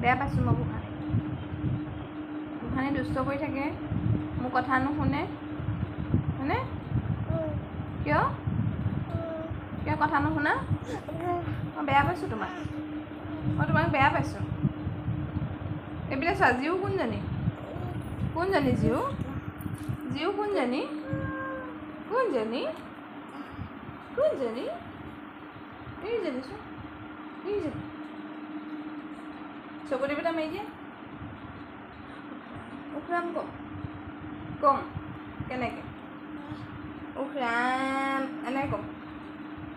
বেয়া পাইছোঁ মই গোসাঁনী দুষ্ট কৰি থাকে, মোৰ কথা নুশুনে, হয়নে? কিয় কিয় কথা নুশুনা? মই বেয়া পাইছোঁ তোমাক, মই তোমাক বেয়া পাইছোঁ। এইবিলাক চোৱা, জিউ কোনজনী? কোনজনী জিউ? জিউ কোনজনী? কোনজনী? কোনজনী? এইজনী চোৱা, এইজনী চকু টিপিটা মাৰি দিয়ে। উফৰাম কম কম কেনেকৈ? উফৰাম এনেকৈ কম।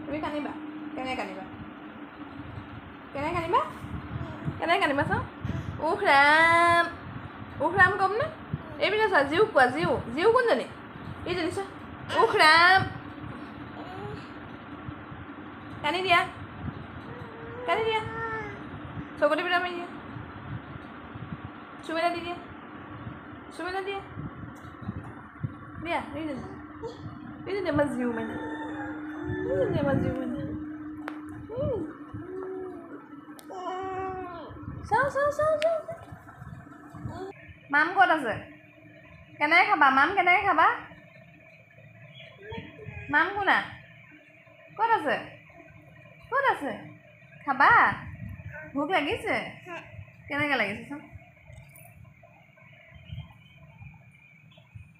তুমি কান্দিবা, কেনেকৈ কান্দিবা? কেনেকৈ কান্দিবা? কেনেকৈ কান্দিবা চাওঁ? উফৰাম উফৰাম কম নে? এইবিলাক চোৱা, জিউ কোৱা, জিউ জিউ কোনজনী? এইজনী চোৱা, উফৰাম। কান্দি দিয়া, কান্দি দিয়া, চকু টিপিটা মাৰি দিয়া, চুম এটা দি দিয়া, চুম এটা দিয়া, দিয়া। এইজনী আমাৰ জিউ মানে, এইজনী আমাৰ জিউ মানে। চাওঁ চাওঁ চাওঁ চাওঁ, মাম ক'ত আছে? কেনেকৈ খাবা মাম? কেনেকৈ খাবা? মাম কোনা? ক'ত আছে? ক'ত আছে? খাবা? ভোক লাগিছে? কেনেকৈ লাগিছে চাওঁ?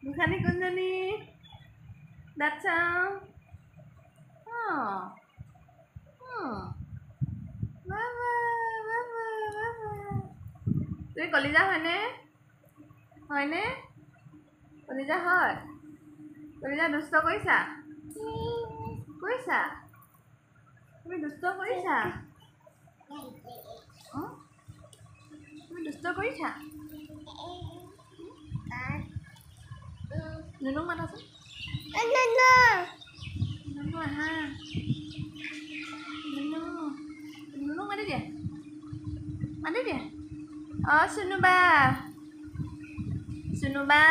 গোসাঁনী কোনজনী? দাঁত চাওঁ। তুমি কলিজা হয়নে? হয়নে? কলিজা হয়? কলিজা দুষ্ট কৰিছা? কৰিছা? তুমি দুষ্ট কৰিছা? তুমি দুষ্ট কৰিছা? নুনুক মাতাচোন। নুনু আহা, নুনু নুনুক মাতি দিয়া, মাতি দিয়া। অঁ চুনুবা, চুনুবা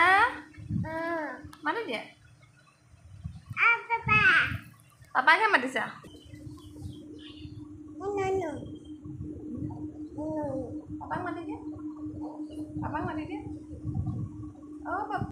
মাতি দিয়া। পাপাকে মাতিছা? পাপাক মাতি দিয়া, পাপাক মাতি দিয়া। অঁ পাপা।